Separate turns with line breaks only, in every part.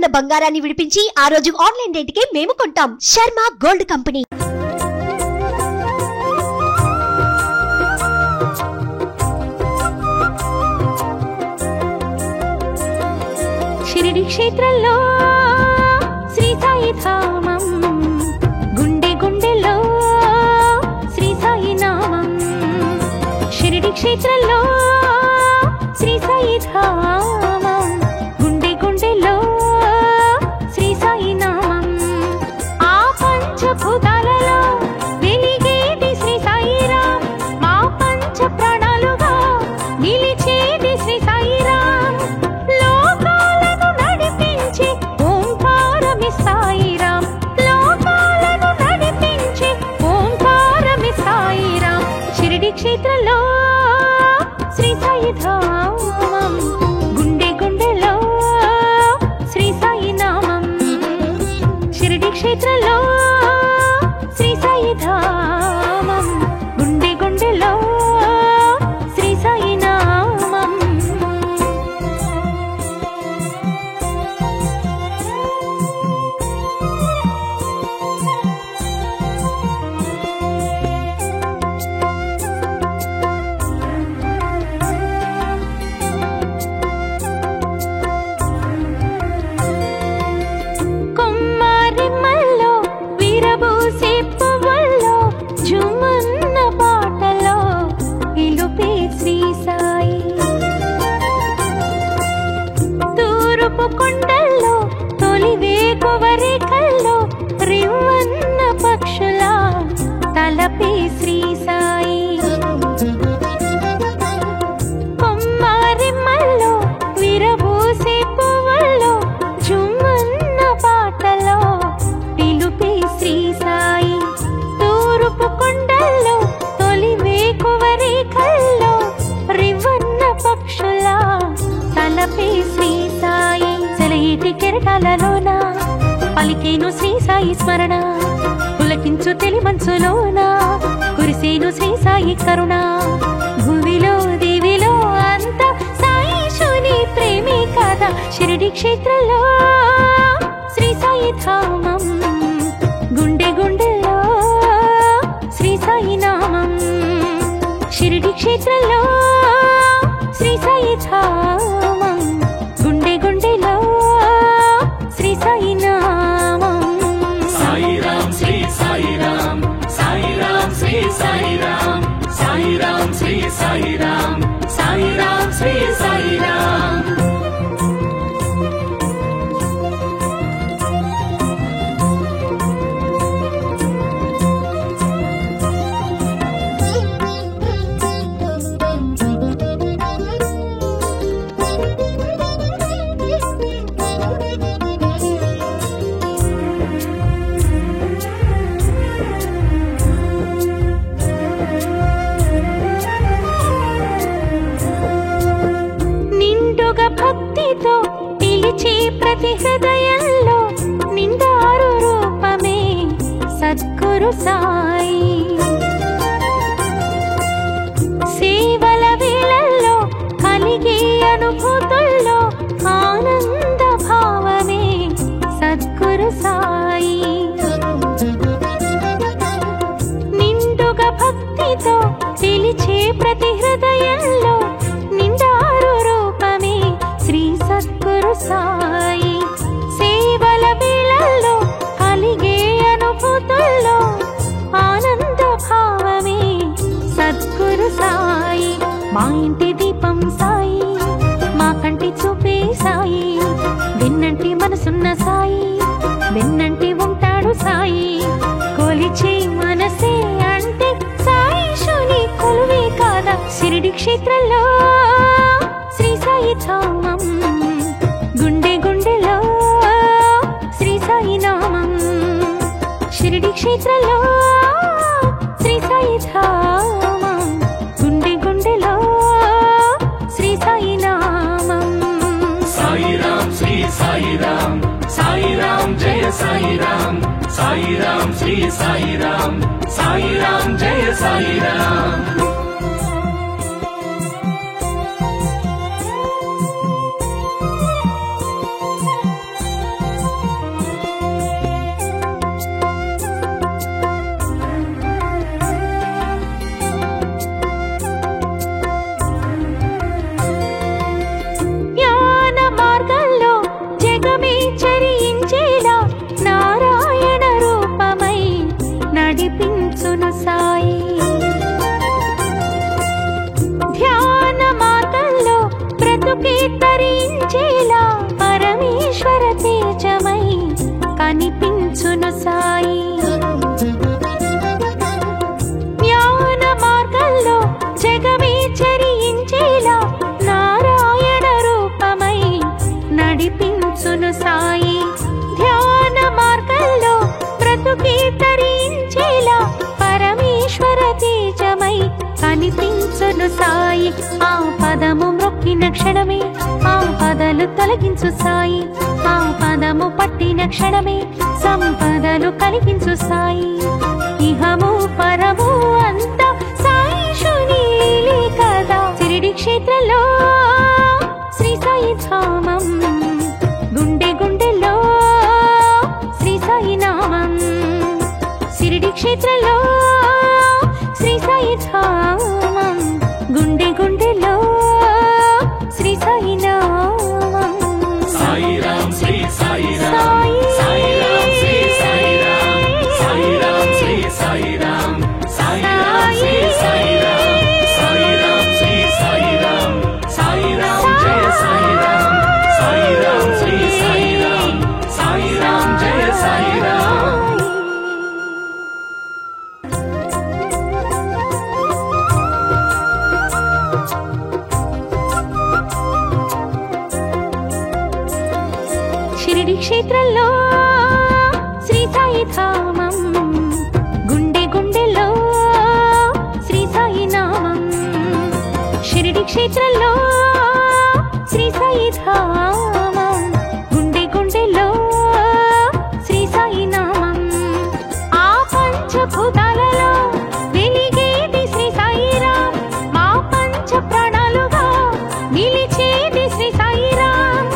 ఉన్న బంగారాన్ని విడిపించి ఆ రోజు ఆన్లైన్ రేటుకే మేము కొంటాం. Sharma gold company.
షిరిడి క్షేత్రంలో శ్రీ సాయి ధామం, గుండె గుండెలో శ్రీ సాయి నామం. షిరిడి క్షేత్రంలో శ్రీ సాయి ధామం, గుండె గుండెలో శ్రీ సాయి నామం. ఆ పంచభూతాలలో వెలిగేది శ్రీ సాయిరాం, మా పంచ ప్రాణాలుగా నిలిచేది శ్రీ సాయిరాం. లోకాలను నడిపించి ఓంకారమి సాయిరాం, లోకాలను నడిపించి ఓంకారమి సాయిరాం. షిరిడి క్షేత్రంలో శ్రీ సాయి ధామం, గుండె గుండెలో శ్రీ సాయి నామం. షిరిడి క్షేత్రంలో శ్రీ సాయి ధామం, గుండె గుండెలో శ్రీ సాయి నామం. కొమ్మారిమ్మల్లో వీరబూసే పువ్వుల్లో జుమన్న పాటలో పిలుపే శ్రీ సాయి. తూరుపు కొండల్లో తొలి వేకువరేఖల్లో రివ్వన్న పక్షుల తలపే శ్రీ సాయి. కొమ్మారిమ్మల్లో వీరబూసే పువ్వుల్లో జుమన్న పాటలో పిలుపే శ్రీ సాయి. తూరుపు కొండల్లో తొలి వేకువరేఖల్లో రివ్వన్న పక్షుల తలపే శ్రీ సాయి. సెలయేటి కెరటాలలోన పలికేను శ్రీ సాయి స్మరణ, పులకించు తెలి మనసులోన కురిసేను శ్రీ సాయి కరుణ. భూమిలో దేవిలో అంత సాయిశుని ప్రేమే కదా. షిరిడి క్షేత్రంలో శ్రీ సాయి ధామం, గుండె గుండెలో శ్రీ సాయి నామం. షిరిడి క్షేత్రంలో శ్రీ సాయి ధామం, గుండె గుండెలో శ్రీ సాయి నామం.
సాయిరాం శ్రీ సాయిరాం, సాయిరాం శ్రీ సాయిరాం, సాయిరాం శ్రీ సాయిరాం, సాయిరాం శ్రీ సాయిరాం.
నిండుగా భక్తితో పిలిచే ప్రతి హృదయంలో నిండారు రూపమే సద్గురు సాయి. సేవల వేళల్లో కలిగే అనుభూతుల్లో ఆనంద భావమే సద్గురు సాయి. నిండుగా భక్తితో పిలిచే ప్రతి హృదయంలో నిండారు రూపమే శ్రీ సద్గురు సాయి. సేవల వేళల్లో కలిగే అనుభూతుల్లో ఆనంద భావమే సద్గురు సాయి. మా ఇంటి దీపం సాయి, మా కంటి చూపే సాయి. వెన్నంటి మనసున్న సాయి, వెన్నంటి ఉంటాడు సాయి. కొలిచే మనసే అంటే సాయిశుని కొలువే కాదా. షిరిడి క్షేత్రంలో శ్రీ సాయి ధామం, గుండె గుండెలో శ్రీ సాయి నామం. షిరిడి క్షేత్రంలో శ్రీ సాయి ధామం, గుండె గుండెలో శ్రీ సాయి నామం.
సాయిరాం శ్రీ సాయిరాం, సాయిరాం జయ సాయిరాం, సాయిరాం శ్రీ సాయిరాం, సాయిరాం జయ సాయిరాం.
నడిపించును సాయి ధ్యాన మార్గంలో బ్రతుకి తరించేలా పరమేశ్వర తేజమై కనిపించును సాయి ఆ పదము మ్రొక్కిన క్షణమే ఆ పదలు తొలగించు సాయి ఆ పదము పట్టిన క్షణమే సంపదలు కలిగించు సాయి ఇహము పరము అంతా సాయిషుని లీలే కదా షిరిడి క్షేత్రంలో శ్రీ సాయి ధామం గుండె గుండెలో శ్రీ సాయి నామం షిరిడి క్షేత్రంలో శ్రీ సాయి ధామం గుండె గుండెలో శ్రీ సాయి నామం
సాయిరామ్ శ్రీ సాయిరామ్ సాయిరామ్ శ్రీ సాయిరామ్ సాయిరామ్ శ్రీ సాయిరామ్ సాయిరామ్ శ్రీ సాయిరామ్ సాయిరామ్ శ్రీ సాయిరామ్ సాయిరామ్ జయ సాయిరామ్ సాయిరామ్ శ్రీ సాయిరామ్ సాయిరామ్ జయ సాయిరామ్
షిరిడి క్షేత్రంలో శ్రీ సాయి ధామం గుండె గుండెలో శ్రీ సాయి నామం షిరిడి క్షేత్రంలో శ్రీ సాయి ధామం గుండె గుండెలో శ్రీ సాయి నామం ఆ పంచభూతాలలో వెలిగేది శ్రీ సాయిరామ్ మా పంచ ప్రాణాలుగా నిలిచేది శ్రీ సాయిరామ్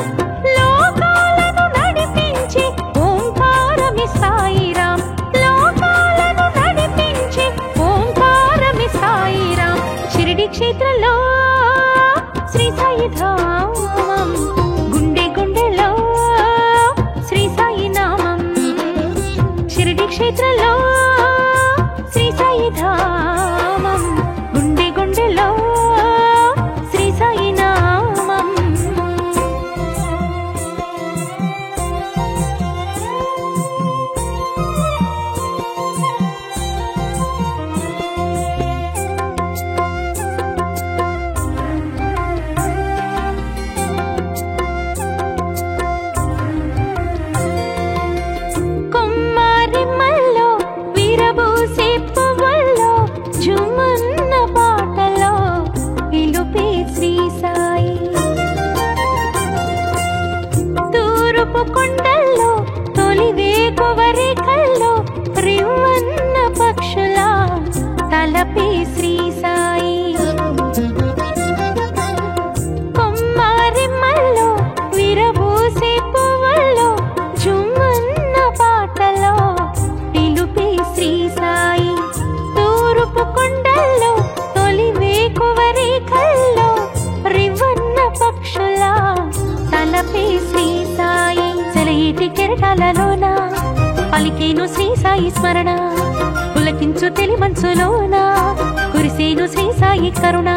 లోకాలను నడిపించే ఓంకారమి సాయిరామ్ లోకాలను నడిపించే ఓంకారమి సాయిరామ్ షిరిడి క్షేత్రంలో శ్రీ సాయి ధామం గుండె గుండెలో శ్రీ సాయి నామం షిరిడి క్షేత్రంలో శ్రీ సాయి ధామం గుండె గుండెలో శ్రీ సాయి నామం కొమ్మారిమ్మల్లో విరబూసే పువ్వుల్లో జుమన్న పాటలో పిలుపే శ్రీ సాయి తూర్పు కొండల్లో తొలి వేకువరేఖల్లో రివ్వన్న పక్షుల తలపే శ్రీ సాయి కొమ్మారిమ్మల్లో విరబూసే పువ్వుల్లో జుమన్న పాటలో పిలుపే శ్రీ సాయి తూర్పు కొండల్లో తొలి వేకువరేఖల్లో రివ్వన్న పక్షుల తలపే శ్రీ సాయి సెలయేటి కెరటాలలోన పలికేను శ్రీ సాయి స్మరణ పులకించు తెలి మనసులోన కురిసేను శ్రీ సాయి కరుణ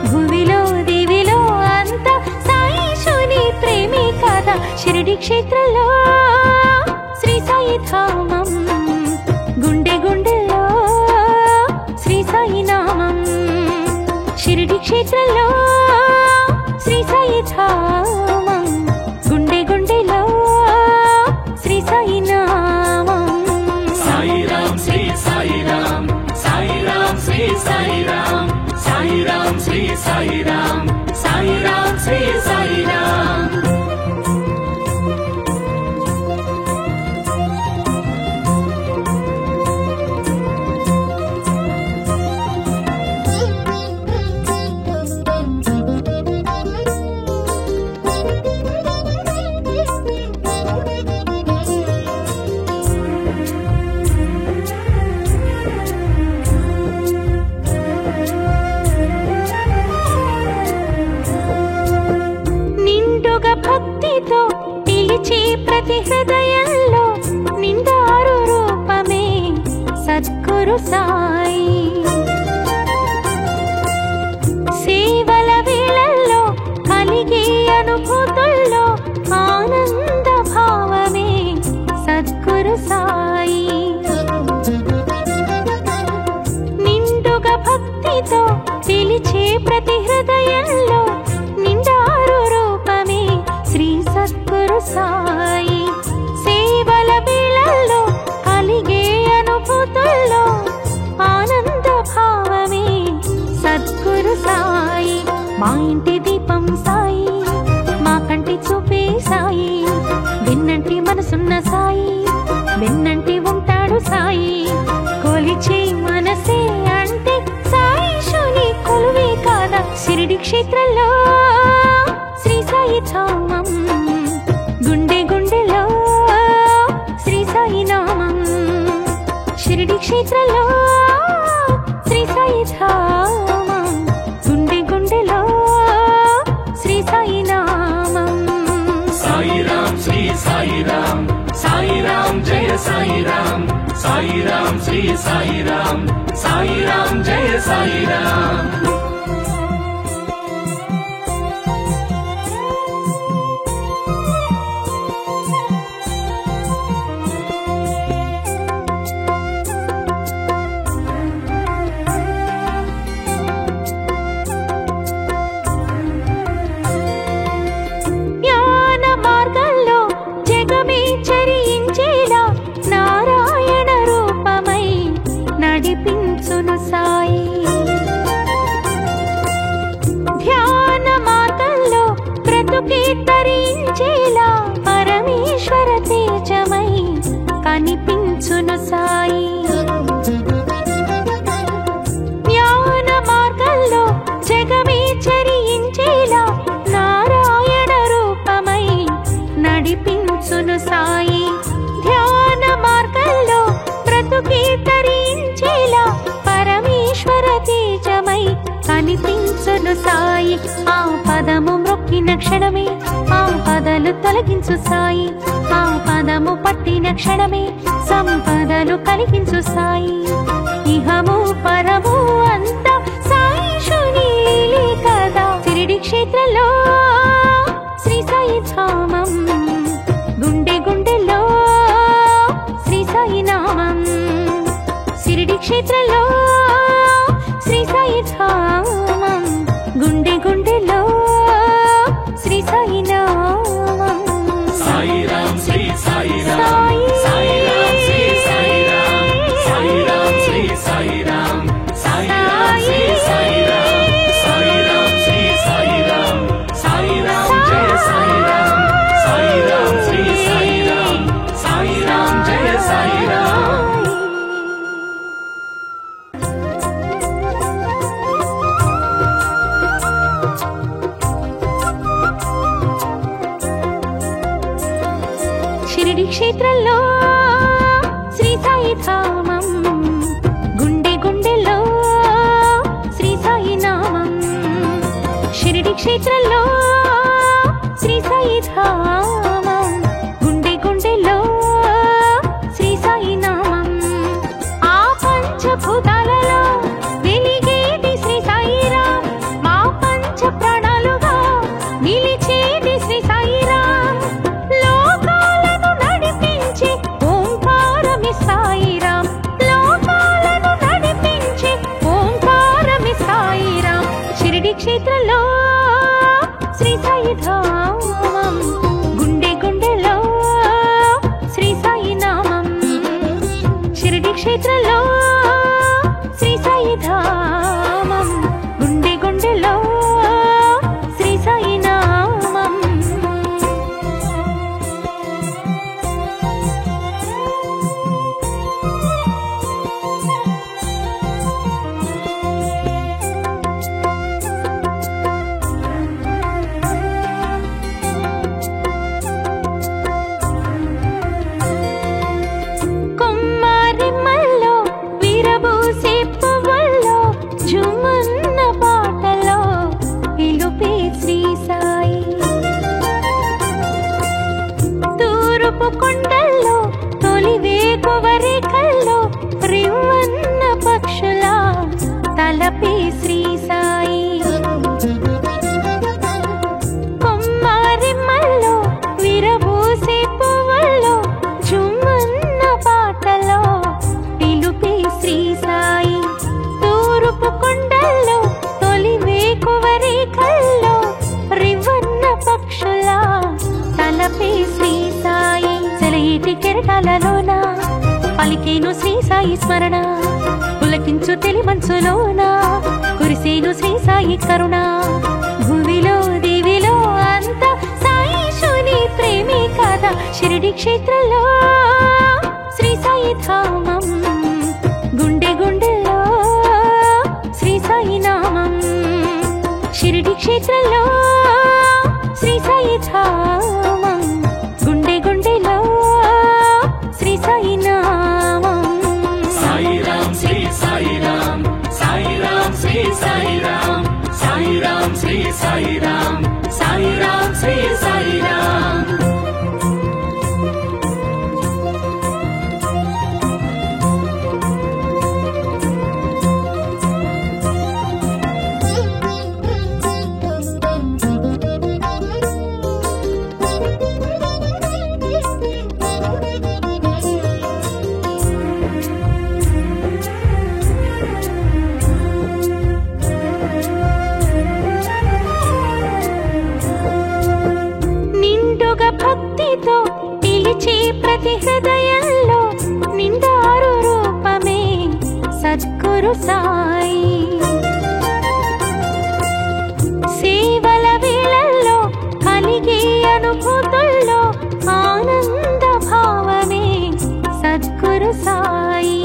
భూమిలో దివిలో అంత సాయిషుని ప్రేమే కదా షిరిడి క్షేత్రంలో శ్రీ సాయి ధామం గుండె గుండెలో శ్రీ సాయి నామం షిరిడి క్షేత్రంలో శ్రీ సాయి ధామం గుండె గుండెలో శ్రీ సాయి నామం
సాయిరామ్ శ్రీ సాయిరామ్ సాయిరామ్ శ్రీ సాయిరామ్ సాయిరామ్ శ్రీ సాయిరామ్ సాయిరామ్ శ్రీ సాయిరామ్
నిండుగా భక్తితో నిలిచే ప్రతి హృదయంలో నిండారు రూపమే సద్గురు సాయి సేవల వేళల్లో కలిగే అనుభూతుల్లో ఆనంద భావమే సద్గురు సాయి నిండుగా భక్తితో పిలిచే ప్రతి హృదయంలో నిండారు రూపమే శ్రీ సద్గురు సాయి సేవల వేళల్లో కలిగే అనుభూతుల్లో ఆనంద భావమే సద్గురు సాయి మా ఇంటి దీపం సాయి మా కంటి చూపే సాయి విన్నంటి మనసున్న సాయి విన్నంటి ఉంటాడు సాయి కొలిచే మనసే అంటే సాయి శుని కొలువే కాదా షిరిడి క్షేత్రంలో శ్రీ సాయి ధామం గుండె గుండెలో శ్రీ సాయి నామం షిరిడి క్షేత్రంలో శ్రీ సాయి ధామం గుండె గుండెలో శ్రీ సాయి నామం
సాయి రామ్ శ్రీ సాయి రామ్ సాయి రామ్ జయ సాయి రామ్ సాయి రామ్ శ్రీ సాయి రామ్ జయ సాయి రామ్
నడిపించును సాయి ధ్యాన మార్గంలో బ్రతుకే తరించేలా పరమేశ్వర తేజమై కనిపించును సాయి జ్ఞాన మార్గంలో జగమే చరించేలా నారాయణ రూపమై నడిపించును సాయి ధ్యాన మార్గంలో బ్రతుకే తరించేలా పరమేశ్వర తేజమై కనిపించును సాయి ఆ పదము మ్రొక్కిన క్షణమే ఆ పదలు తొలగించు సాయి ఆ పదము పట్టిన క్షణమే సంపదలు కలిగించు సాయి ఇహము పరము అంతా సాయి శుని లీలే కదా షిరిడి క్షేత్రంలో శ్రీ సాయి ధామం గుండె గుండెలో శ్రీ సాయి నామం షిరిడి క్షేత్రంలో శ్రీ సాయి ధామం గుండె గుండెలో శ్రీ సాయి నామం
సాయి రామ్ శ్రీ సాయి రామ్ సాయి రామ్ శ్రీ సాయి రామ్ సాయి రామ్ శ్రీ సాయి రామ్ సాయి రామ్ శ్రీ సాయి రామ్ సాయి రామ్ శ్రీ సాయి రామ్ సాయి రామ్ జయ సాయి రామ్ సాయి రామ్ శ్రీ సాయి రామ్ సాయి రామ్ జయ సాయి రామ్
షిరిడి క్షేత్రంలో శ్రీ సాయి ధామం గుండె గుండెలో శ్రీ సాయి నామం షిరిడి క్షేత్రంలో శ్రీ సాయి ధామం గుండె గుండెలో శ్రీ సాయి నామం ఆ పంచభూతాలలో వెలిగేది శ్రీ సాయి రామ్ మా పంచ ప్రాణాలుగా నిలిచేది శ్రీ సాయి రామ్ లోకాలను నడిపించి ఓంకారమి సాయి రామ్ లోకాలను నడిపించి ఓంకారమి సాయి రామ్ షిరిడి క్షేత్రంలో శ్రీ సాయి ధామం గుండె గుండెలో శ్రీ సాయి నామం షిరిడి క్షేత్రంలో శ్రీ సాయి ధామం గుండె గుండెలో శ్రీ సాయి నామం కొమ్మరిమ్మల్లో విరబూసే పువ్వుల్లో జుమన్న పాటలో పిలుపే శ్రీ సాయి తూర్పు కొండల్లో తొలి వేకువరేఖల్లో రివ్వన్న పక్షుల తలపే శ్రీ సాయి కొమ్మరిమ్మల్లో విరబూసే పువ్వుల్లో జుమన్న పాటలో పిలుపే శ్రీ సాయి తూర్పు కొండల్లో తొలి వేకువరేఖల్లో రివ్వన్న పక్షుల తలపే శ్రీ తీరాలలోన పలికేను శ్రీ సాయి స్మరణ పులకించు తెలి మనసులోన కురిసేను శ్రీ సాయి కరుణ భూమిలో దేవిలో అంత సాయిషుని ప్రేమే కాదా షిరిడి క్షేత్రంలో శ్రీ సాయి ధామం గుండె గుండెలో శ్రీ సాయి నామం షిరిడి క్షేత్రంలో శ్రీ సాయి ధామం గుండె గుండెలో శ్రీ సాయి నామం
సాయిరాం శ్రీ సాయిరాం సాయిరాం శ్రీ సాయిరాం సాయిరాం శ్రీ సాయిరాం సాయిరాం శ్రీ సాయిరాం
భక్తితో పిలిచే ప్రతి హృదయంలో నిండారు రూపమే సద్గురు సాయి సేవల వేళల్లో కలిగే అనుభూతుల్లో ఆనంద భావమే సద్గురు సాయి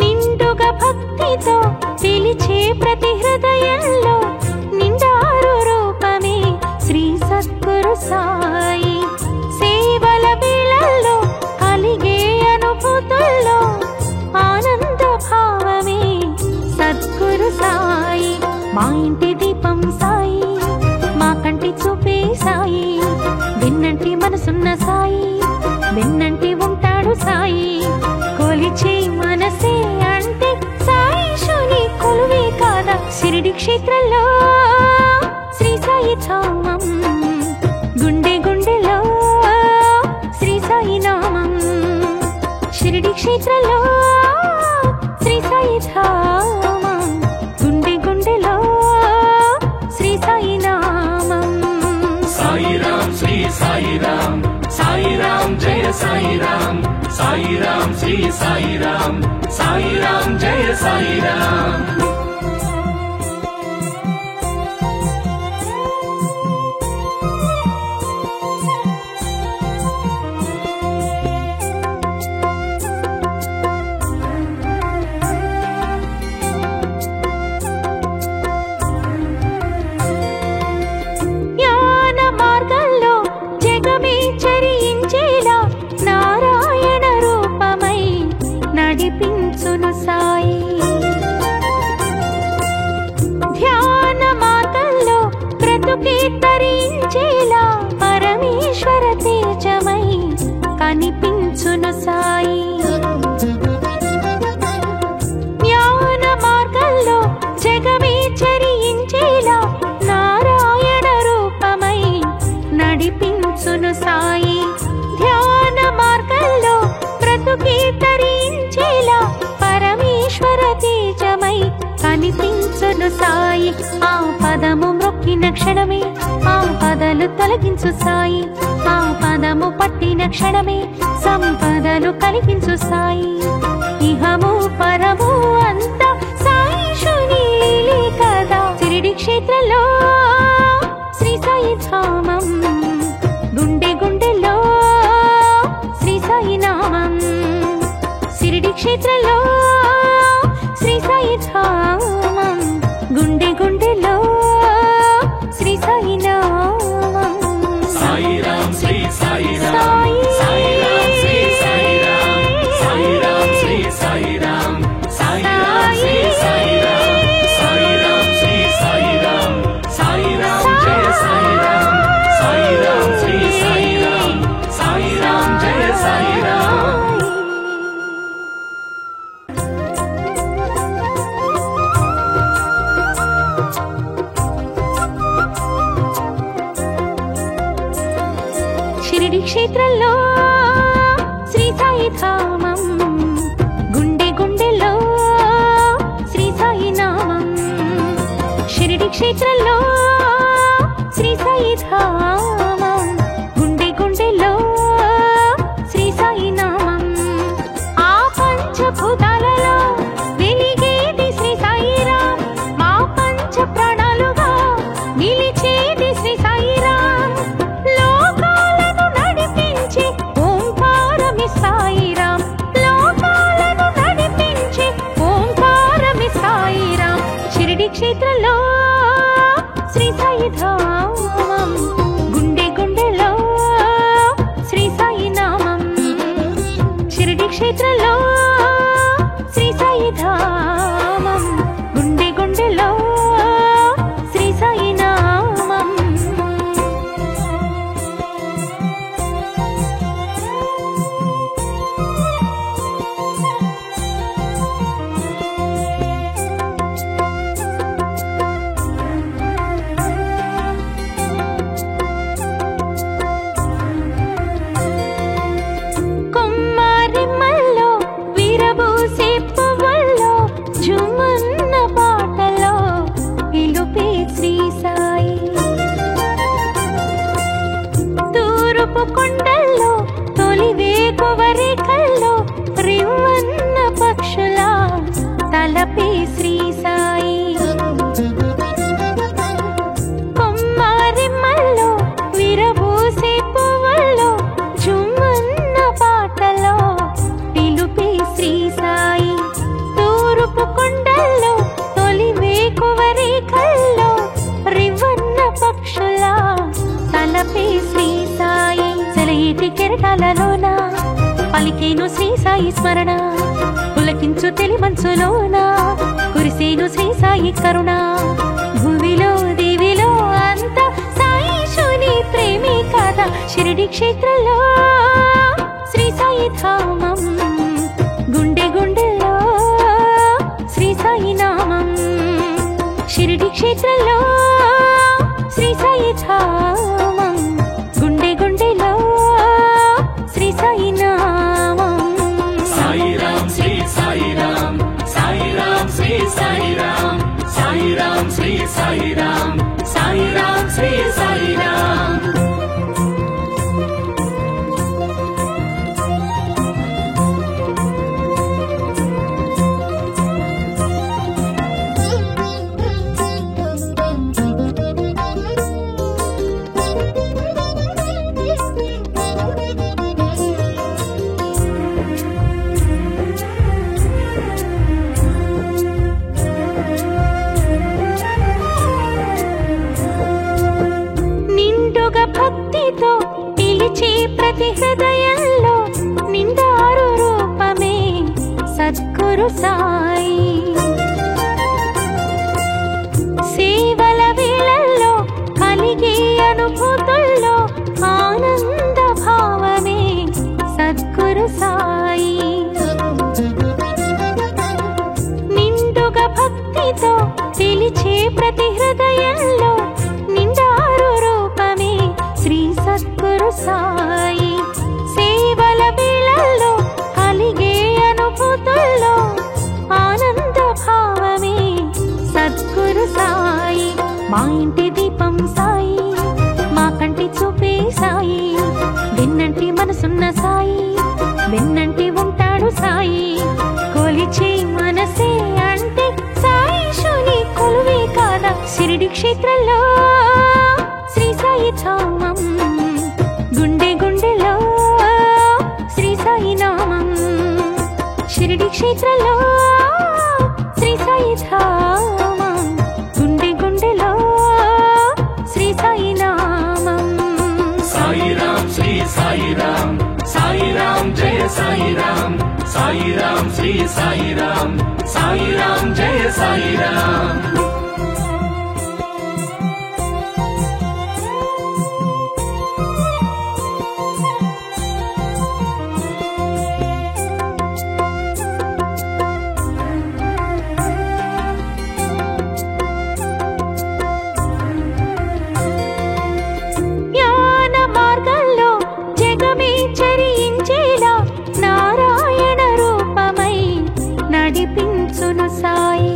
నిండుగా భక్తితో పిలిచే ప్రతి హృదయంలో నిండారు రూపమే శ్రీ సద్గురు సాయి సేవల వేళల్లో కలిగే అనుభూతుల్లో ఆనంద భావమే సద్గురు సాయి మా ఇంటి దీపం సాయి మా కంటి చూపే సాయి విన్నంటి మనసున్న సాయి విన్నంటి ఉంటాడు సాయి కొలిచే మనసే అంటే సాయిషుని కొలువే కాదా షిరిడి క్షేత్రంలో శ్రీ సాయి ధామం గుండె గుండెలో శ్రీ సాయి నామం షిరిడి క్షేత్రంలో శ్రీ సాయి ధామం గుండె గుండెలో శ్రీ సాయి నామం
సాయిరాం శ్రీ సాయిరాం సాయిరాం జయ సాయిరాం సాయిరాం శ్రీ సాయిరాం సాయిరాం జయ సాయిరాం
నడిపించును సాయి ధ్యాన మార్గంలో బ్రతుకే తరించేలా పరమేశ్వర తేజమై కనిపించును సాయి జ్ఞాన మార్గంలో జగమే చరించేలా నారాయణ రూపమై నడిపించును సాయి ధ్యాన మార్గంలో బ్రతుకే తరించేలా పరమేశ్వర తేజమై కనిపించును సాయి ఆ పదము మ్రొక్కిన క్షణమే ఆ పదలు తొలగించు సాయి ఆ పదము పట్టిన క్షణమే సంపదలు కలిగించు సాయి ఇహము పరము అంత సాయిషుని లీలే కదా షిరిడి క్షేత్రంలో శ్రీ సాయి ధామం గుండె గుండెలో శ్రీ సాయి నామం షిరిడి క్షేత్రంలో శ్రీ సాయి ధామం గుండె గుండెలో శ్రీ సాయి నామం
సాయిరాం శ్రీ సాయిరాం సాయిరాం శ్రీ సాయిరాం సాయిరాం శ్రీ సాయిరాం సాయిరాం శ్రీ సాయిరాం సాయిరాం శ్రీ సాయిరాం సాయిరాం జయ సాయిరాం సాయిరాం శ్రీ సాయిరాం సాయిరాం జయ సాయిరాం
షిరిడి క్షేత్రంలో శ్రీ సాయి ధామం గుండె గుండెలో శ్రీ సాయి నామం షిరిడి క్షేత్రంలో శ్రీ సాయి ధామం గుండె గుండెలో తూరుపు కొండల్లో తొలి వేకువరేఖల్లో రివ్వన్న పక్షుల తలపే శ్రీ సాయి. కొమ్మారిమ్మల్లో విరబూసే పువ్వుల్లో జుమ్మన్న పాటలో పిలుపే శ్రీ సాయి. తూరుపు కొండల్లో తొలి వేకువరేఖల్లో రివ్వన్న పక్షుల తలపే శ్రీ సాయి. సెలయేటి కెరటాలలోన పలికేను శ్రీ సాయి స్మరణ, పులకించు తెలి మనసులోన కురిసేను శ్రీ సాయి కరుణ. భూమిలో దేవిలో అంత సాయిశుని ప్రేమే కదా. షిరిడి క్షేత్రంలో శ్రీ సాయి ధామం, గుండె గుండెలో శ్రీ సాయి నామం. షిరిడి క్షేత్రంలో శ్రీ సాయి ధామం, గుండె గుండెలో శ్రీ సాయి నామం.
సాయిరాం శ్రీ సాయిరాం, సాయిరాం శ్రీ సాయిరాం, సాయిరాం శ్రీ సాయిరాం, సాయిరాం శ్రీ సాయిరాం.
భక్తితో పిలిచే ప్రతి హృదయంలో నిండారు రూపమే సద్గురు సాయి. సేవల వేళల్లో కలిగే అనుభూతుల్లో ఆనంద భావమే సద్గురు సాయి. నిండుగా భక్తితో పిలిచే ప్రతి హృదయంలో నిండారు రూపమే శ్రీ సద్గురు సాయి. సేవల వేళల్లో కలిగే అనుభూతుల్లో ఆనంద భావమే సద్గురు సాయి. మా ఇంటి దీపం సాయి, మా కంటి చూపే సాయి. వెన్నంటి మనసున్న సాయి, వెన్నంటి ఉంటాడు సాయి. కొలిచే మనసే అంటే సాయిశుని కొలువే కాదా. షిరిడి క్షేత్రంలో శ్రీ సాయి ధామం, గుండె గుండెలో శ్రీ సాయి నామం. షిరిడి క్షేత్రంలో శ్రీ సాయి ధామం, గుండె గుండెలో శ్రీ సాయి నామం.
సాయిరాం శ్రీ సాయిరాం, సాయిరాం జయ సాయిరాం, సాయిరాం శ్రీ సాయిరాం, సాయిరాం జయ సాయిరాం.
జ్ఞాన మార్గంలో జగమే చరించేలా నారాయణ రూపమై నడిపించును సాయి.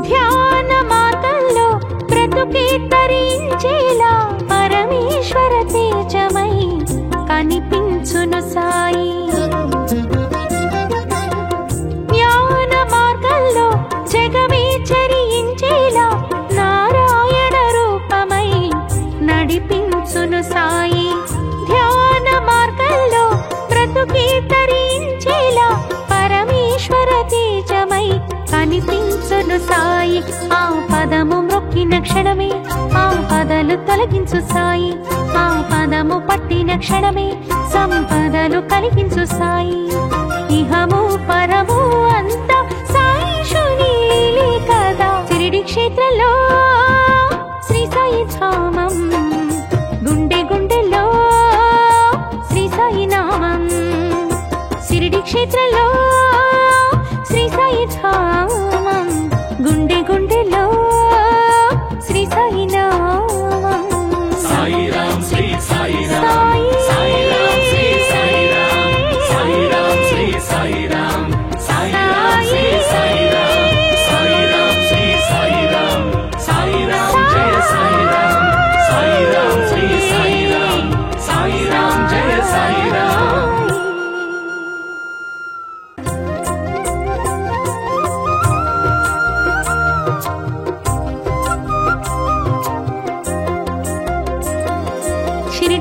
ధ్యాన మార్గంలో బ్రతుకే తరించేలా పరమేశ్వర తేజమై కనిపించును సాయి. జ్ఞాన మార్గంలో జగమే చరించేలా నారాయణ రూపమై నడిపించును సాయి. ధ్యాన మార్గంలో బ్రతుకే తరించేలా పరమేశ్వర తేజమై కనిపించును సాయి. ఆ పదము మొక్కిన క్షణమే ఆపదలు తొలగించు సాయి. ఆ పదము పట్టిన క్షణమే సంపదలు కలిగించు సాయి. ఇహము పరము అంత సాయిశుని లీలే కదా. షిరిడి క్షేత్రంలో శ్రీ సాయి ధామం, గుండె గుండెలో శ్రీ సాయి నామం. షిరిడి క్షేత్రంలో శ్రీ సాయి ధామం, గుండె గుండెలో శ్రీ సాయి నామం.
సాయిరాం శ్రీ సాయిరాం, సాయిరాం శ్రీ సాయిరాం, సాయిరాం శ్రీ సాయిరాం, సాయిరాం శ్రీ సాయిరాం, సాయిరాం శ్రీ సాయిరాం, సాయిరాం జయ సాయిరాం, సాయిరాం శ్రీ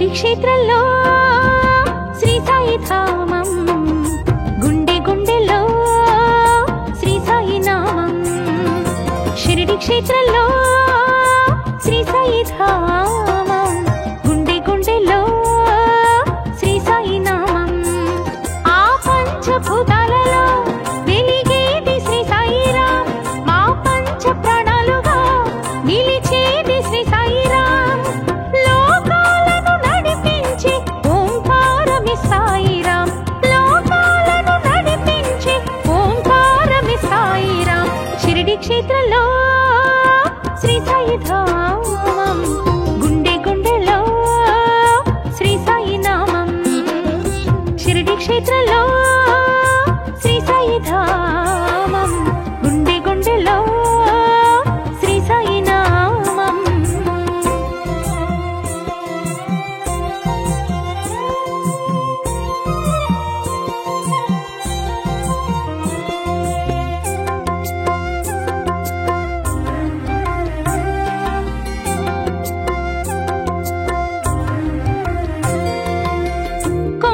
షిరిడి క్షేత్రంలో శ్రీ సాయి ధామం, గుండె గుండెలో శ్రీ సాయి నామం. షిరిడి క్షేత్రంలో శ్రీ సాయి ధామం, గుండె గుండెలో శ్రీ సాయి నామం. ఆ పంచభూతాలలో వెలిగేది శ్రీ సాయిరాం, మా పంచ ప్రాణాలుగా నిలిచేది శ్రీ సాయిరాం. లోకాలను నడిపించి ఓంకారమి సాయిరాం, లోకాలను నడిపించి ఓంకారమి సాయిరాం. షిరిడి క్షేత్రంలో శ్రీ సాయి ధామం, గుండె గుండెలో శ్రీ సాయి నామం. షిరిడి క్షేత్రంలో శ్రీ సాయి ధామం, గుండె గుండెలో శ్రీ సాయి నామం.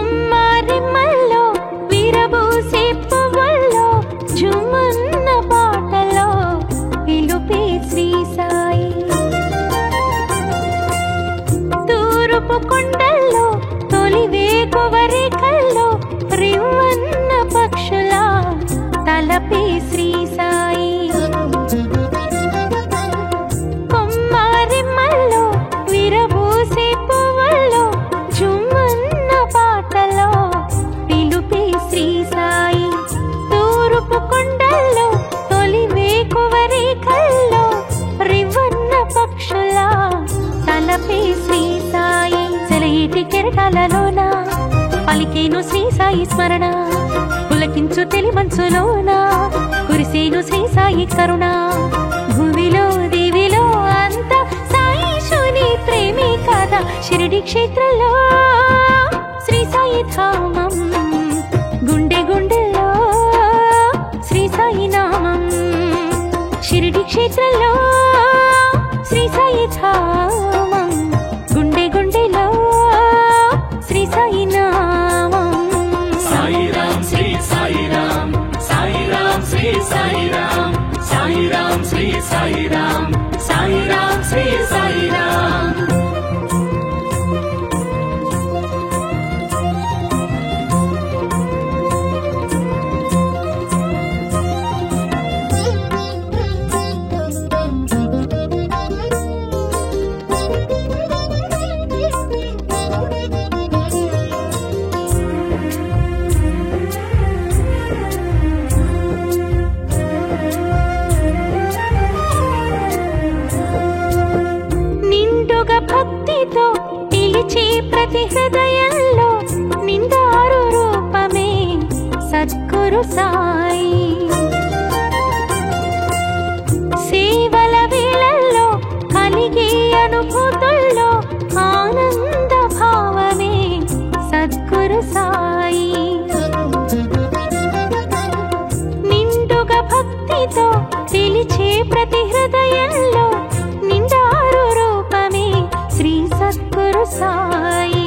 కొమ్మరిమ్మల్లో విరబూసే పువ్వుల్లో జుమన్న పాటలో పిలుపే శ్రీ సాయి. తూరుపు కొండల్లో తొలి వేకువరేకల్లో రివ్వన్న పక్షుల తలపే శ్రీ సాయి. కొమ్మరిమ్మల్లో విరబూసే పువ్వుల్లో జుమన్న పాటలో పిలుపే శ్రీ సాయి. తూరుపు కొండల్లో తొలి వేకువరేకల్లో రివ్వన్న పక్షుల తలపే శ్రీ సాయి. సెలయేటి కెరటాలలోన పలికేను శ్రీ సాయి స్మరణ, పులకించు తెలి మనసులోన కురిసేను శ్రీ సాయి కరుణ. భూమిలో దేవిలో అంత సాయిషుని ప్రేమే కదా. షిరిడి క్షేత్రంలో శ్రీ సాయి ధామం, గుండె గుండెలో శ్రీ సాయి నామం. షిరిడి క్షేత్రంలో శ్రీ సాయి ధామం, గుండె గుండెలో శ్రీ సాయి నామం.
సాయిరాం శ్రీ సాయిరాం, సాయిరాం శ్రీ సాయిరాం, సాయిరాం శ్రీ సాయిరాం, సాయిరాం శ్రీ సాయిరాం.
నిండుగా భక్తితో పిలిచే ప్రతి హృదయంలో నిండారు రూపమే సద్గురు సాయి. సేవల వేళల్లో కలిగే అనుభూతుల్లో ఆనంద భావమే సద్గురు సాయి. నిండుగా భక్తితో పిలిచే ప్రతి హృదయంలో నిండారు రూపమే శ్రీ సద్గురు సాయి.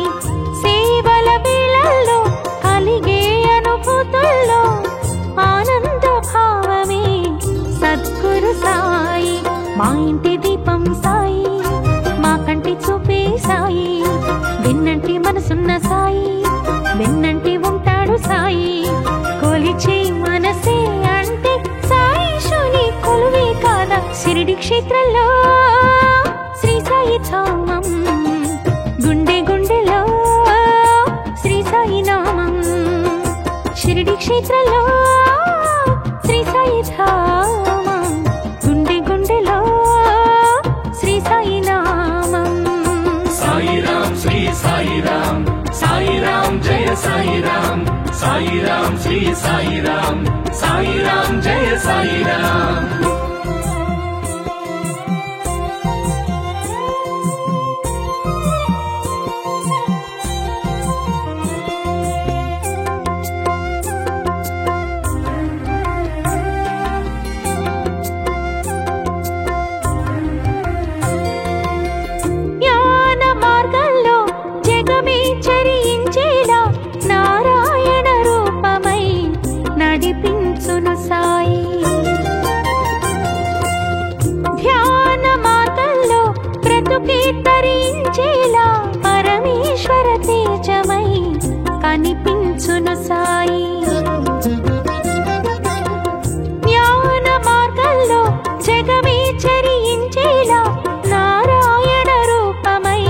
సేవల వేళల్లో కలిగే అనుభూతుల్లో ఆనంద భావమే సద్గురు సాయి. మా ఇంటి దీపం సాయి, మా కంటి చూపే సాయి. వెన్నంటి మనసున్న సాయి, వెన్నంటి ఉంటాడు సాయి. కొలిచే మనసే అంటే సాయిషుని కొలువే కాదా. షిరిడి క్షేత్రంలో శ్రీ సాయి ధామం, గుండె గుండెలో శ్రీ సాయి నామం. షిరిడి క్షేత్రంలో శ్రీ సాయి ధామం, గుండె గుండెలో శ్రీ సాయి నామం.
సాయిరాం శ్రీ సాయిరాం, సాయిరాం జయ సాయిరాం, సాయిరాం శ్రీ సాయిరాం, సాయిరాం జయ సాయిరాం.
బ్రతుకే తరించేలా పరమేశ్వర తేజమై కనిపించును సాయి. జ్ఞాన మార్గంలో జగమే చరించేలా నారాయణ రూపమై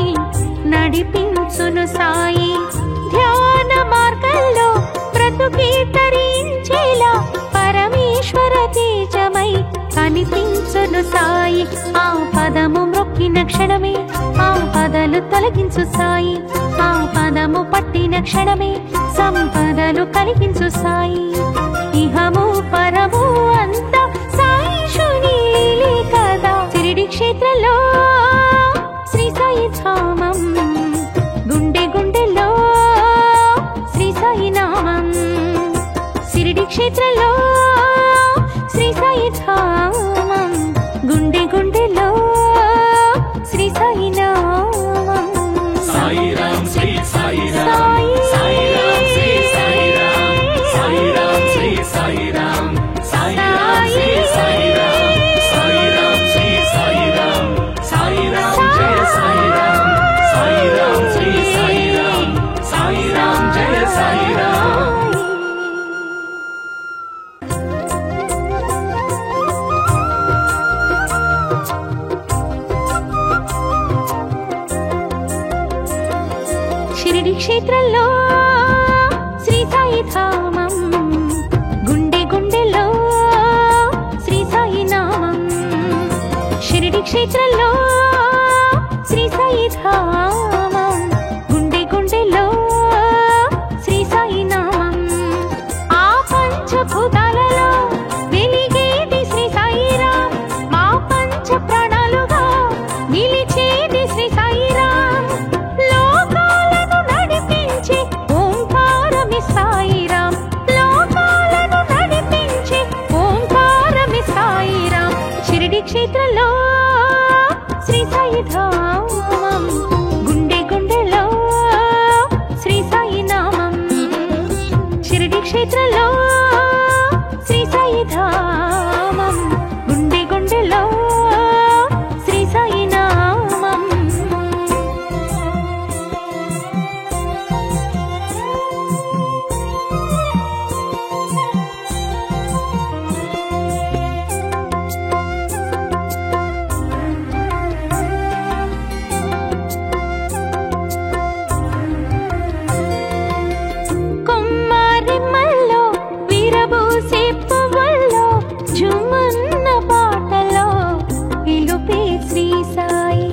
నడిపించును సాయి. ధ్యాన మార్గంలో బ్రతుకే తరించేలా పరమేశ్వర తేజమై కనిపించును సాయి. ఆ పదము మ్రొక్కిన క్షణమే ఆపదలు తొలగించు సాయి. ఆ పదము పట్టిన క్షణమే సంపదలు కలిగించు సాయి. ఇహము పరము అంతా సాయిషుని లీలే కదా. షిరిడి క్షేత్రంలో శ్రీ సాయి ధామం, గుండె గుండెలో శ్రీ సాయి నామం. షిరిడి క్షేత్రంలో శ్రీ సాయి ధామం, గుండె గుండెలో శ్రీ సాయి నామం.
సాయిరామ్ శ్రీ సాయిరామ్, సాయిరామ్ శ్రీ సాయిరామ్, సాయిరామ్ శ్రీ సాయిరామ్, సాయిరామ్ శ్రీ సాయిరామ్, సాయిరామ్ శ్రీ సాయిరామ్, సాయిరామ్ జయ సాయిరామ్, సాయిరామ్ శ్రీ సాయిరామ్, సాయిరామ్ జయ సాయిరామ్.
షిరిడి క్షేత్రంలో శ్రీ సాయి ధామం, గుండె గుండెలో శ్రీ సాయి నామం. షిరిడి క్షేత్రంలో శ్రీ సాయి ధామం, గుండె గుండెలో శ్రీ సాయి నామం. ఆ పంచభూతాలలో వెలిగేది శ్రీ సాయిరామ్, మా పంచ ప్రాణాలుగా నిలిచేది శ్రీ సాయిరామ్. లోకాలను నడిపించే ఓంకారమి సాయిరామ్, లోకాలను నడిపించే ఓంకారమి సాయిరామ్. షిరిడి క్షేత్రంలో శ్రీ సాయి ధామం, గుండె గుండెలో శ్రీ సాయి నామం. షిరిడి క్షేత్రంలో శ్రీ సాయి ధామం, గుండె గుండెలో శ్రీ సాయి నామం. కొమ్మరిమ్మల్లో విరబూసే పువ్వుల్లో జుమన్న పాటలో పిలుపే శ్రీ సాయి.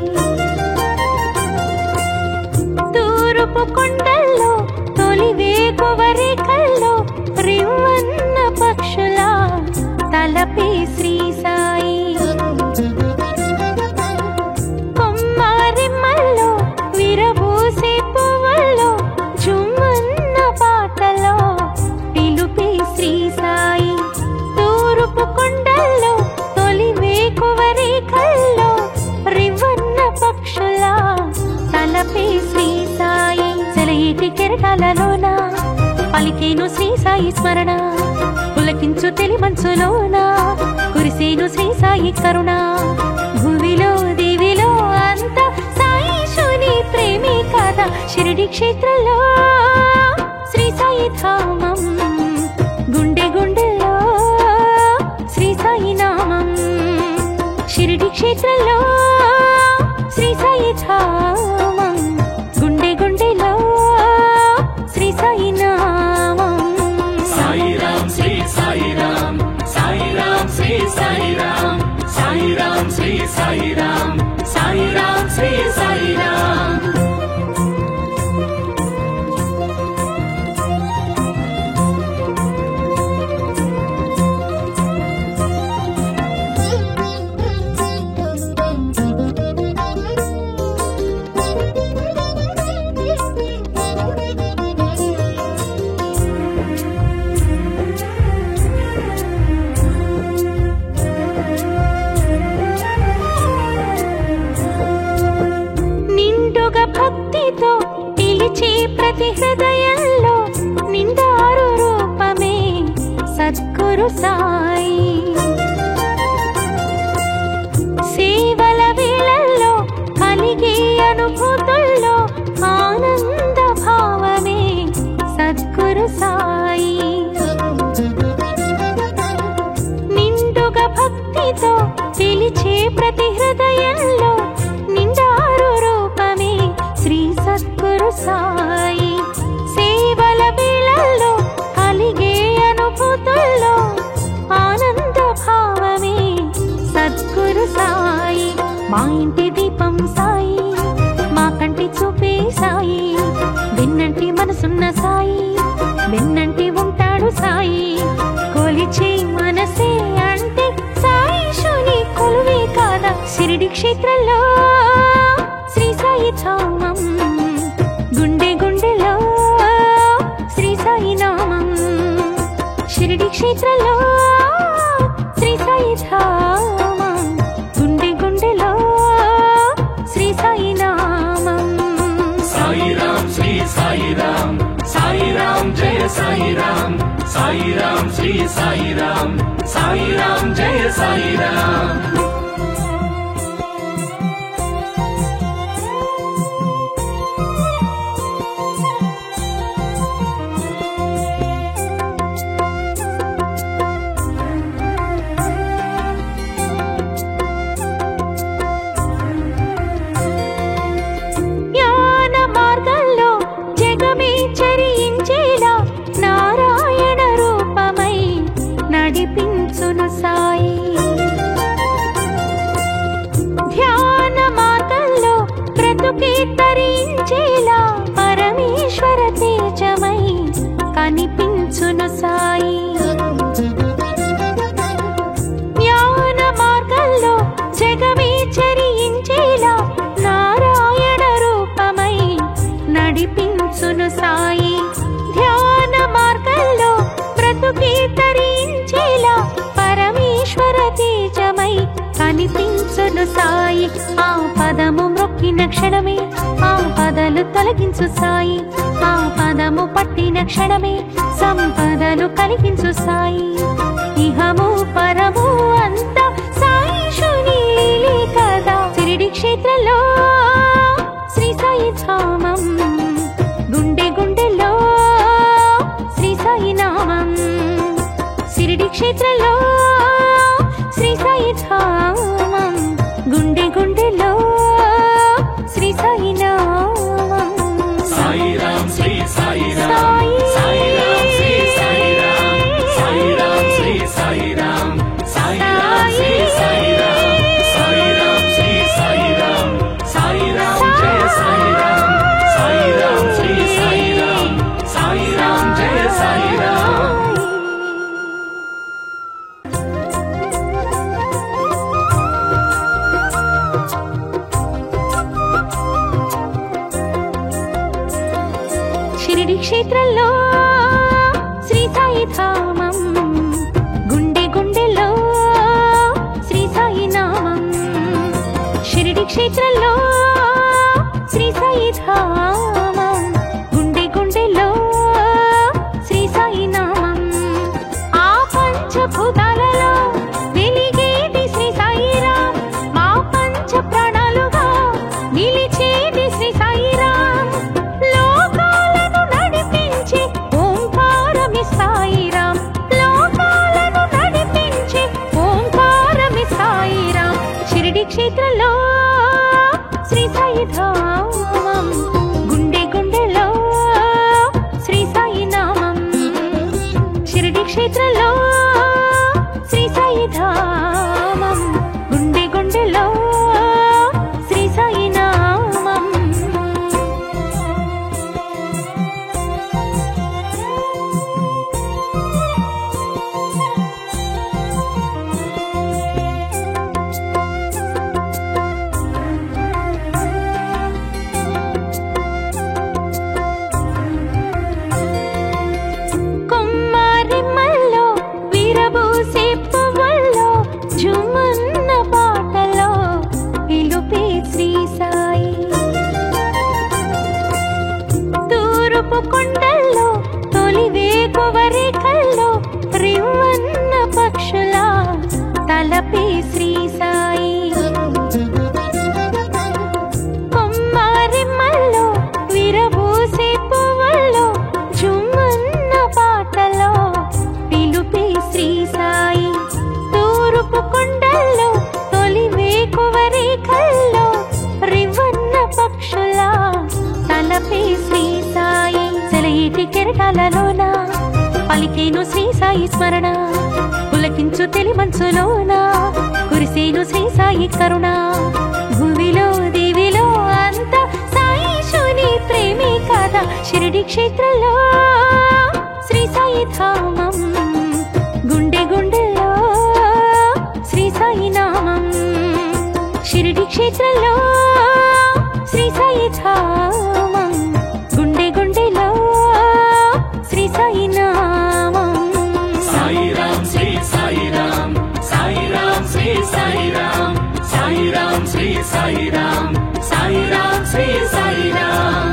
తూర్పు కొండల్లో తొలి వేకువరేఖల్లో రివ్వన్న పక్షుల తలపే శ్రీ సాయి. కొమ్మరిమ్మల్లో విరబూసే పువ్వుల్లో జుమన్న పాటలో పిలుపే శ్రీ సాయి. తూర్పు కొండల్లో తొలి వేకువరేఖల్లో రివ్వన్న పక్షుల తలపే శ్రీ సాయి. సెలయేటి కెరటాలలోన పలికేను శ్రీ సాయి స్మరణ, పులకించు తెలి మనసులోన కురిసేను శ్రీ సాయి కరుణ. భూమిలో దేవిలో అంత సాయిషుని ప్రేమే కదా. షిరిడి క్షేత్రంలో శ్రీ సాయి ధామం, గుండె గుండెలో శ్రీ సాయి నామం. షిరిడి క్షేత్రంలో శ్రీ సాయి ధామం, గుండె గుండెలో శ్రీ సాయి నామం.
సాయిరామ్ శ్రీ సాయిరామ్, సాయిరామ్ శ్రీ సాయిరామ్, సాయిరామ్ శ్రీ సాయిరామ్, సాయిరామ్ శ్రీ సాయిరామ్.
భక్తితో పిలిచే ప్రతి హృదయంలో నిండారు రూపమే సద్గురు సాయి. సేవల వేళల్లో కలిగే కలిగే అనుభూతుల్లో ఆనంద భావమే సద్గురు సాయి. నిండుగా భక్తితో పిలిచే ప్రతి హృదయంలో నిండారు రూపమే శ్రీ సద్గురు సాయి. సేవల వేళల్లో కలిగే అనుభూతుల్లో ఆనంద భావమే సద్గురు సాయి. మా ఇంటి దీపం సాయి, మా కంటి చూపే సాయి, వెన్నంటి మనసున్న సాయి, వెన్నంటి ఉంటాడు సాయి. కొలిచే మనసే అంటే సాయి శుని కొలువే కాదా. షిరిడి క్షేత్రంలో శ్రీ సాయి ధామం, గుండె గుండెలో శ్రీ సాయి నామం. షిరిడి క్షేత్రంలో శ్రీ సాయి ధామం, గుండె గుండెలో శ్రీ సాయి నామం.
సాయిరాం శ్రీ సాయిరాం, సాయిరాం జయ సాయిరాం, సాయిరాం శ్రీ సాయిరాం, సాయిరాం జయ సాయిరాం.
జ్ఞాన మార్గంలో జగమే చరించేలా నారాయణ రూపమై నడిపించును సాయి. ధ్యాన మార్గంలో బ్రతుకే తరించేలా పరమేశ్వర తేజమై కనిపించును సాయి. జ్ఞాన మార్గంలో జగమే చరించేలా నారాయణ రూపమై నడిపించును సాయి. ధ్యాన మార్గంలో బ్రతుకే తరించేలా పరమేశ్వర తేజమై కనిపించును సాయి. ఆ పదము మ్రొక్కిన క్షణమే ఆపదలు తొలగించు సాయి, ఆ పదము పట్టిన క్షణమే సంపదలు కలిగించు సాయి. ఇహము పరము అంతా సాయి శుని లీలే కదా. షిరిడి క్షేత్రంలో శ్రీ సాయి ధామం, గుండె గుండెలో శ్రీ సాయి నామం. షిరిడి క్షేత్రంలో శ్రీ సాయి ధామం, గుండె గుండెలో శ్రీ సాయి నామం.
సాయిరాం శ్రీ సాయిరాం, సాయిరాం శ్రీ సాయిరాం, సాయిరాం శ్రీ సాయిరాం, సాయిరాం శ్రీ సాయిరాం, సాయిరాం శ్రీ సాయిరాం, సాయిరాం జయ సాయిరాం, సాయిరాం శ్రీ సాయిరాం, సాయిరాం జయ సాయిరాం.
షిరిడి క్షేత్రంలో శ్రీ సాయి ధామం, గుండె గుండెలో శ్రీ సాయి నామం. షిరిడి క్షేత్రంలో శ్రీ సాయి ధామం, గుండె గుండెలో శ్రీ సాయి నామం. ఆ పంచభూతాలలో వెలిగేది శ్రీ సాయిరాం, మా పంచ ప్రాణాలుగా నిలిచేది శ్రీ సాయిరాం. లోకాలను నడిపించే ఓంకారమి సాయిరాం, లోకాలను నడిపించే ఓంకారమి సాయిరాం. షిరిడి క్షేత్రంలో శ్రీ సాయి ధామం, గుండె గుండెలో శ్రీ సాయి నామం. షిరిడి క్షేత్రంలో శ్రీ సాయి ధామం, గుండె గుండెలో శ్రీ సాయి నామం. కొమ్మరిమ్మల్లో విరబూసే పువ్వుల్లో ఝుమన్న పాటలో పిలుపే శ్రీ సాయి. తూర్పు కొండల్లో తొలి వేకువరేఖల్లో రివ్వన్న పక్షుల తలపే శ్రీ సాయి. పర్వతాలలోన పలికేను శ్రీ సాయి స్మరణ పులకించు తెలి మంచులోన కురిసేను శ్రీ సాయి కరుణ భూమిలో దివిలో అంత సాయిశుని ప్రేమే కదా షిరిడి క్షేత్రంలో శ్రీ సాయి ధామం గుండె గుండెలో శ్రీ సాయి నామం షిరిడి క్షేత్రంలో శ్రీ సాయి ధామం గుండె గుండెలో శ్రీ సాయి నామం
సాయిరాం శ్రీ సాయిరాం సాయిరాం శ్రీ సాయిరాం సాయిరాం శ్రీ సాయిరాం సాయిరాం శ్రీ సాయిరాం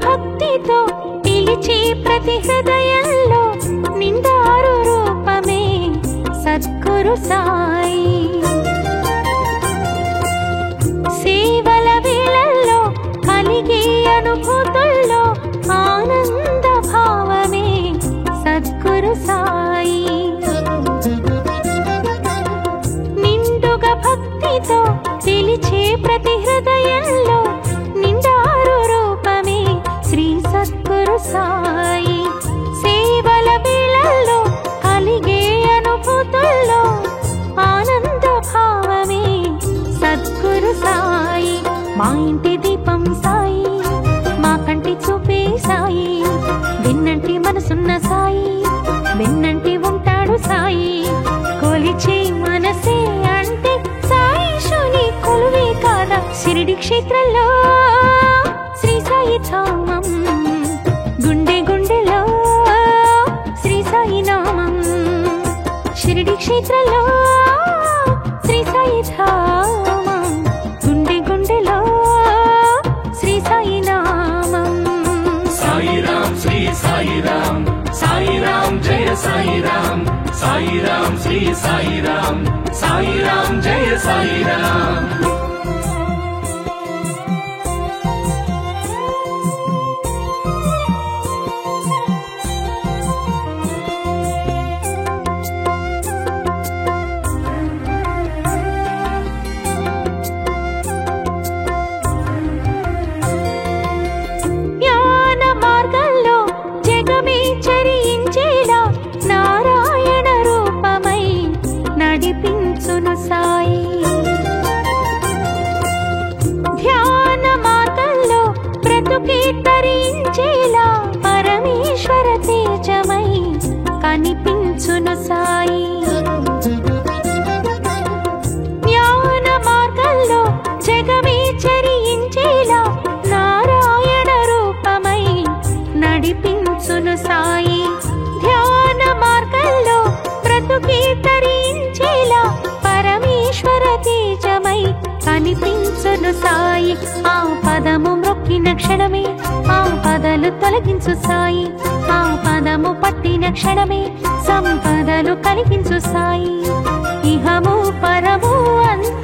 భక్తితో పిలిచి ప్రతి హృదయంలో నిండారు రూపమే సద్గురు సాయి సేవల వేళల్లో కలిగే అనుభూతుల్లో ఆనంద భావమే సద్గురు సాయి నిండుగా భక్తితో పిలిచే ప్రతి హృదయంలో నిండారు రూపమే శ్రీ సద్గురు సాయి సేవల వేళల్లో కలిగే అనుభూతుల్లో ఆనంద భావమే సద్గురు సాయి మా ఇంటి దీపం సాయి మా కంటి చూపే సాయి విన్నంటి మనసున్న సాయి విన్నంటి ఉంటాడు సాయి కొలిచే మనసే అంటే సాయిశుని కొలువే కాదా షిరిడి క్షేత్రంలో శ్రీ సాయి ధామం గుండె గుండెలో శ్రీ సాయి నామం షిరిడి క్షేత్రంలో శ్రీ సాయి ధామం గుండె గుండెలో శ్రీ సాయి నామం
సాయిరాం శ్రీ సాయిరాం సాయిరాం జయ సాయిరాం సాయిరాం శ్రీ సాయిరాం సాయిరాం జయ సాయిరాం
నడిపించును సాయి ధ్యాన మార్గంలో బ్రతుకే తరించేలా పరమేశ్వర తేజమై కనిపించును సాయి జ్ఞాన మార్గంలో జగమే చరించేలా నారాయణ రూపమై నడిపించును సాయి ధ్యాన మార్గంలో బ్రతుకే తరించేలా పరమేశ్వర తేజమై కనిపించును సాయి ఆ పదము మ్రొక్కిన క్షణమే ఆ పదలు తొలగించు సాయి ఆ పదము పట్టిన క్షణమే సంపదలు కలిగించు సాయి ఇహము పరము అంత